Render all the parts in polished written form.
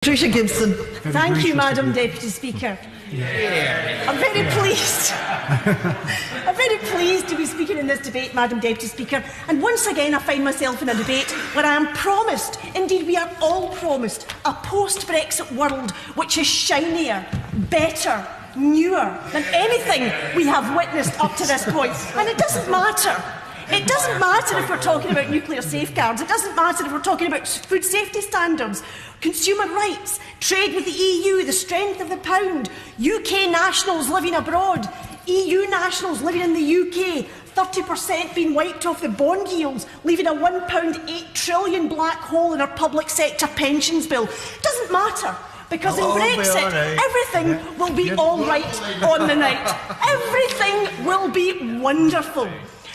Patricia Gibson. Thank you, Madam Deputy Speaker. I'm very pleased. I'm very pleased to be speaking in this debate, Madam Deputy Speaker. And once again, I find myself in a debate where I am promised, indeed we are all promised, a post-Brexit world which is shinier, better, newer than anything we have witnessed up to this point. And it doesn't matter. It doesn't matter if we're talking about nuclear safeguards. It doesn't matter if we're talking about food safety standards, consumer rights, trade with the EU, the strength of the pound, UK nationals living abroad, EU nationals living in the UK, 30% being wiped off the bond yields, leaving a £1.8 trillion black hole in our public sector pensions bill. It doesn't matter. Because in Brexit, everything will be all right on the night. Everything will be wonderful.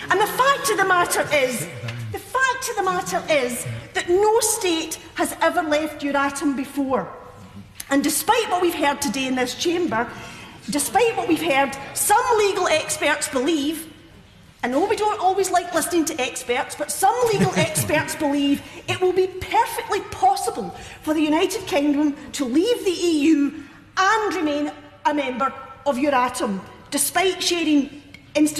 And the fact of the matter is, that no state has ever left Euratom before. And despite what we've heard today in this chamber, despite what we've heard, some legal experts believe, I know we don't always like listening to experts, but some legal experts believe it will be perfectly possible for the United Kingdom to leave the EU and remain a member of Euratom, despite sharing these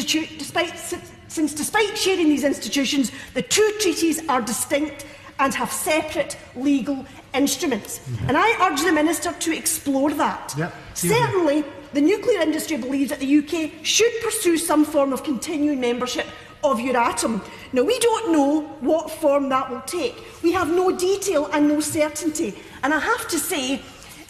institutions, the two treaties are distinct and have separate legal instruments. And I urge the Minister to explore that. Certainly, the nuclear industry believes that the UK should pursue some form of continuing membership of Euratom. Now, we don't know what form that will take. We have no detail and no certainty. And I have to say,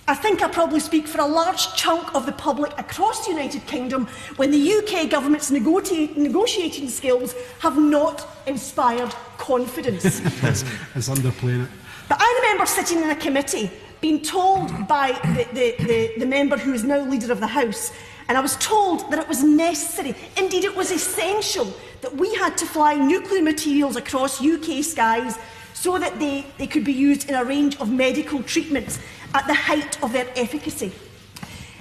I think I probably speak for a large chunk of the public across the United Kingdom when the UK government's negotiating skills have not inspired confidence. It's underplaying it. But I remember sitting in a committee being told by the member who is now Leader of the House, and I was told that it was necessary, indeed it was essential, that we had to fly nuclear materials across UK skies so that they could be used in a range of medical treatments at the height of their efficacy.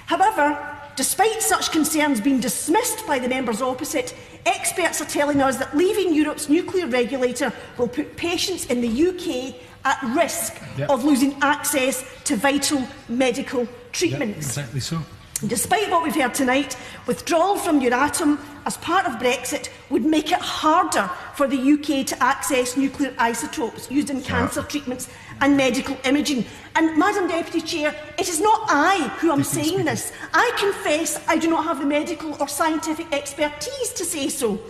However, despite such concerns being dismissed by the members opposite, experts are telling us that leaving Europe's nuclear regulator will put patients in the UK at risk of losing access to vital medical treatments. Exactly so. Despite what we've heard tonight, withdrawal from Euratom as part of Brexit would make it harder for the UK to access nuclear isotopes used in cancer treatments and medical imaging. And, Madam Deputy Chair, it is not I who am saying this. I confess I do not have the medical or scientific expertise to say so.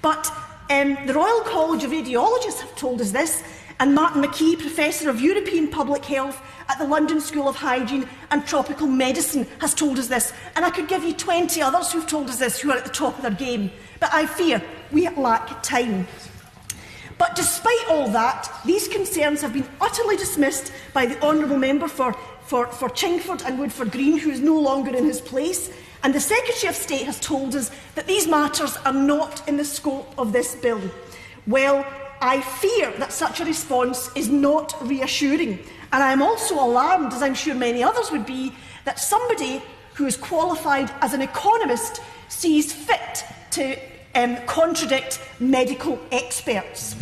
But the Royal College of Radiologists have told us this, and Martin McKee, Professor of European Public Health at the London School of Hygiene and Tropical Medicine, has told us this. And I could give you 20 others who have told us this, who are at the top of their game. But I fear we lack time. But despite all that, these concerns have been utterly dismissed by the Honourable Member for Chingford and Woodford Green, who is no longer in his place. And the Secretary of State has told us that these matters are not in the scope of this bill. Well, I fear that such a response is not reassuring. And I am also alarmed, as I'm sure many others would be, that somebody who is qualified as an economist sees fit to contradict medical experts.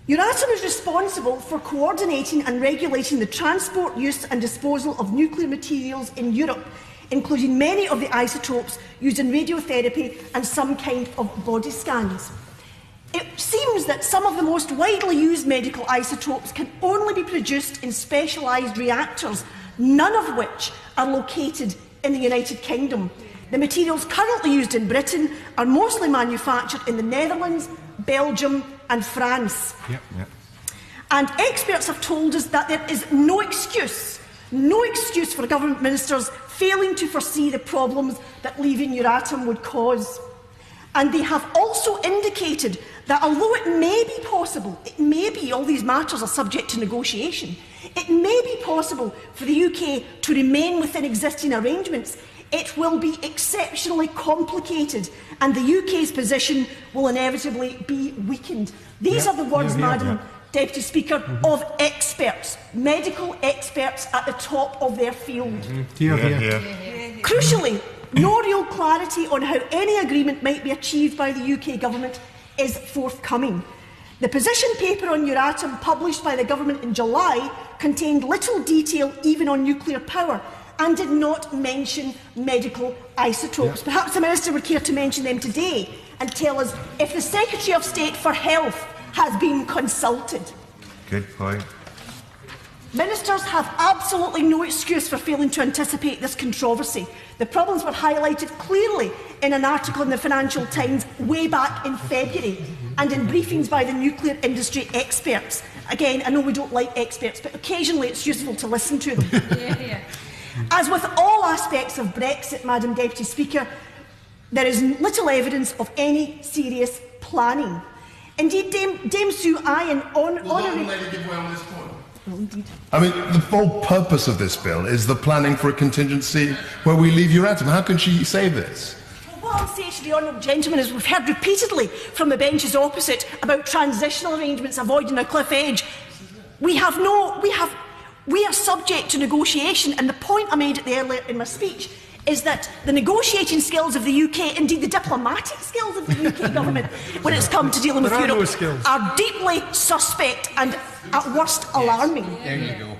Euratom is responsible for coordinating and regulating the transport, use and disposal of nuclear materials in Europe, including many of the isotopes used in radiotherapy and some kind of body scans. It seems that some of the most widely used medical isotopes can only be produced in specialised reactors, none of which are located in the United Kingdom. The materials currently used in Britain are mostly manufactured in the Netherlands, Belgium and France. And experts have told us that there is no excuse for government ministers failing to foresee the problems that leaving Euratom would cause. And they have also indicated that although it may be possible, all these matters are subject to negotiation, it may be possible for the UK to remain within existing arrangements, it will be exceptionally complicated and the UK's position will inevitably be weakened. These are the words, Madam Deputy Speaker, of experts, medical experts at the top of their field. Crucially, no real clarity on how any agreement might be achieved by the UK Government is forthcoming. The position paper on Euratom published by the government in July contained little detail even on nuclear power and did not mention medical isotopes. Perhaps the Minister would care to mention them today and tell us if the Secretary of State for Health has been consulted. Good point. Ministers have absolutely no excuse for failing to anticipate this controversy. The problems were highlighted clearly in an article in the Financial Times way back in February and in briefings by the nuclear industry experts. Again, I know we don't like experts, but occasionally it's useful to listen to them. As with all aspects of Brexit, Madam Deputy Speaker, there is little evidence of any serious planning. Indeed, Dame Sue Ian, honorary... I mean, the whole purpose of this bill is the planning for a contingency where we leave Euratom. How can she say this? Well, what I'll say to the honourable gentleman is we've heard repeatedly from the benches opposite about transitional arrangements avoiding a cliff edge. We are subject to negotiation, and the point I made earlier in my speech is that the negotiating skills of the UK, indeed the diplomatic skills of the UK government when it's come to dealing with Europe, are deeply suspect and at worst alarming. There you go.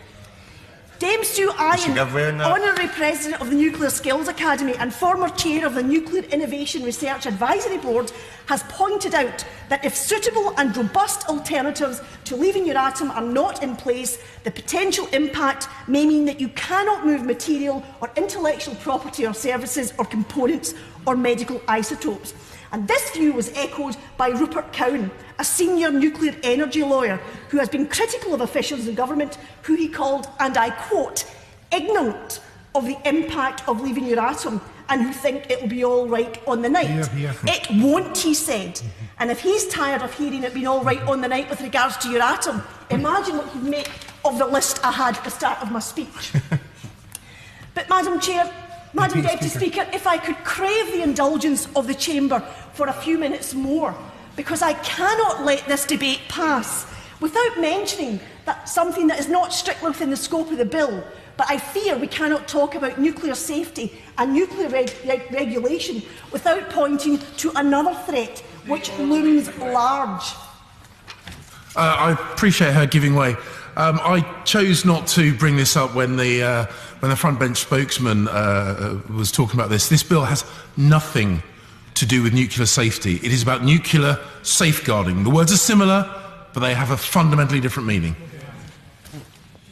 Dame Sue Ian, Honorary President of the Nuclear Skills Academy and former Chair of the Nuclear Innovation Research Advisory Board, has pointed out that if suitable and robust alternatives to leaving Euratom are not in place, the potential impact may mean that you cannot move material or intellectual property or services or components or medical isotopes. And this view was echoed by Rupert Cowan, a senior nuclear energy lawyer who has been critical of officials in government who he called, and I quote, ignorant of the impact of leaving Euratom and who think it will be all right on the night. It won't, he said. And if he's tired of hearing it being all right on the night with regards to Euratom, imagine what he'd make of the list I had at the start of my speech. But, Madam Deputy Speaker, if I could crave the indulgence of the Chamber for a few minutes more, because I cannot let this debate pass without mentioning that something that is not strictly within the scope of the bill, but I fear we cannot talk about nuclear safety and nuclear regulation without pointing to another threat which looms large. I appreciate her giving way. I chose not to bring this up when the front bench spokesman was talking about this. This bill has nothing to do with nuclear safety. It is about nuclear safeguarding. The words are similar, but they have a fundamentally different meaning.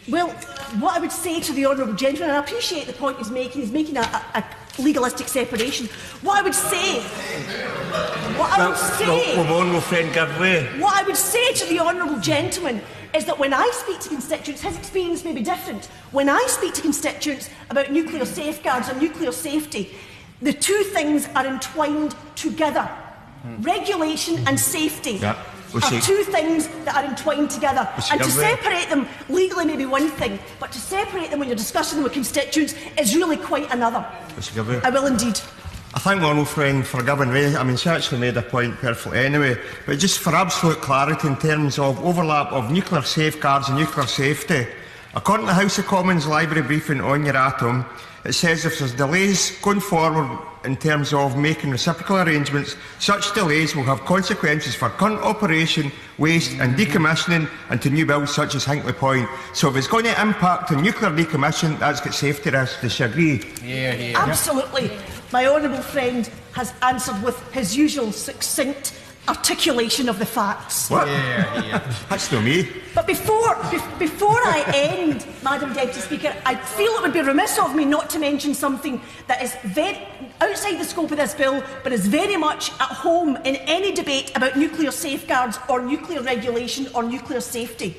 Well, what I would say to the honourable gentleman, and I appreciate the point he's making a legalistic separation. What I would say to the honourable gentleman is that when I speak to constituents, his experience may be different. When I speak to constituents about nuclear safeguards and nuclear safety, the two things are entwined together. Regulation and safety are two things that are entwined together. And to separate them legally may be one thing, but to separate them when you're discussing them with constituents is really quite another. I will indeed. I thank my old friend for giving way. I mean, she actually made a point perfectly anyway. But just for absolute clarity in terms of overlap of nuclear safeguards and nuclear safety, according to the House of Commons Library briefing on Euratom, it says if there's delays going forward in terms of making reciprocal arrangements, such delays will have consequences for current operation, waste and decommissioning and to new builds such as Hinkley Point. So if it's going to impact on nuclear decommission, that's got safety risks. Does she agree? Absolutely. My honourable friend has answered with his usual succinct articulation of the facts. What? That's not me. But before I end, Madam Deputy Speaker, I feel it would be remiss of me not to mention something that is very outside the scope of this bill, but is very much at home in any debate about nuclear safeguards or nuclear regulation or nuclear safety.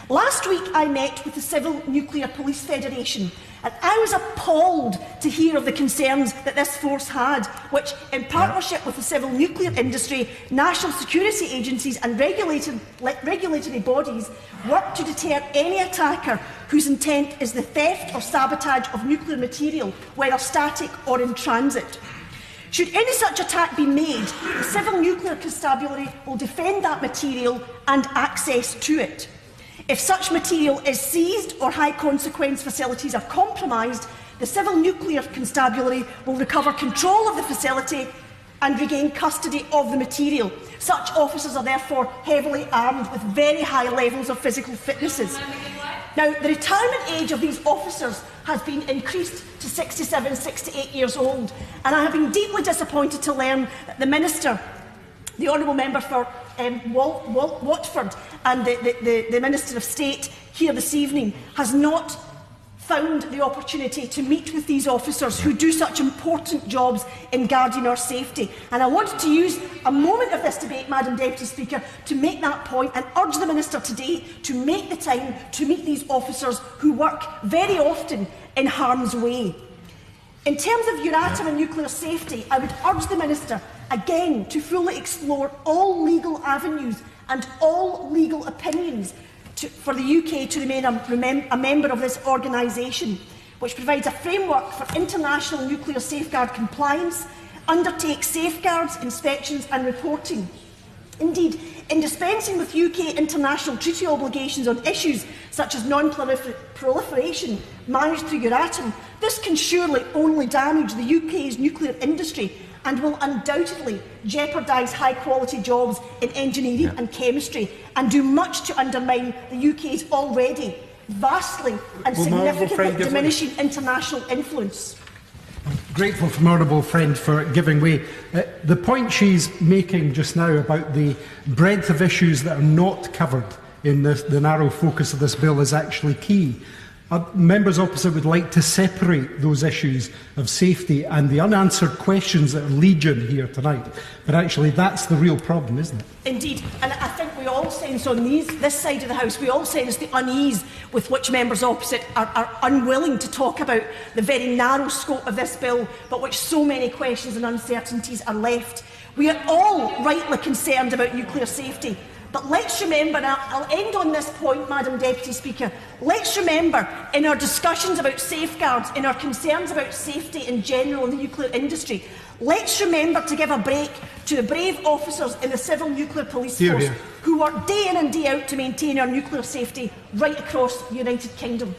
Last week I met with the Civil Nuclear Police Federation, and I was appalled to hear of the concerns that this force had, which, in partnership with the civil nuclear industry, national security agencies and regulatory bodies, work to deter any attacker whose intent is the theft or sabotage of nuclear material, whether static or in transit. Should any such attack be made, the Civil Nuclear Constabulary will defend that material and access to it. If such material is seized or high-consequence facilities are compromised, the Civil Nuclear Constabulary will recover control of the facility and regain custody of the material. Such officers are therefore heavily armed with very high levels of physical fitnesses. Now, the retirement age of these officers has been increased to 67, 68 years old, and I have been deeply disappointed to learn that the Minister, the Honourable Member for Watford, and the Minister of State here this evening has not found the opportunity to meet with these officers who do such important jobs in guarding our safety. And I wanted to use a moment of this debate, Madam Deputy Speaker, to make that point and urge the Minister today to make the time to meet these officers who work very often in harm's way. In terms of Euratom and nuclear safety, I would urge the Minister again to fully explore all legal avenues and all legal opinions for the UK to remain a member of this organisation, which provides a framework for international nuclear safeguard compliance, undertakes safeguards, inspections and reporting. Indeed, in dispensing with UK international treaty obligations on issues such as non-proliferation managed through Euratom, this can surely only damage the UK's nuclear industry and will undoubtedly jeopardise high-quality jobs in engineering and chemistry and do much to undermine the UK's already vastly and significantly diminishing international influence. Grateful for my honourable friend for giving way. The point she's making just now about the breadth of issues that are not covered in the narrow focus of this bill is actually key. Members opposite would like to separate those issues of safety and the unanswered questions that are legion here tonight. But actually, that's the real problem, isn't it? Indeed, and I think we all sense on this side of the House, we all sense the unease with which members opposite are unwilling to talk about the very narrow scope of this bill, but which so many questions and uncertainties are left. We are all rightly concerned about nuclear safety. But let's remember, and I'll end on this point, Madam Deputy Speaker, let's remember in our discussions about safeguards, in our concerns about safety in general in the nuclear industry, let's remember to give a break to the brave officers in the Civil Nuclear Police Force who work day in and day out to maintain our nuclear safety right across the United Kingdom.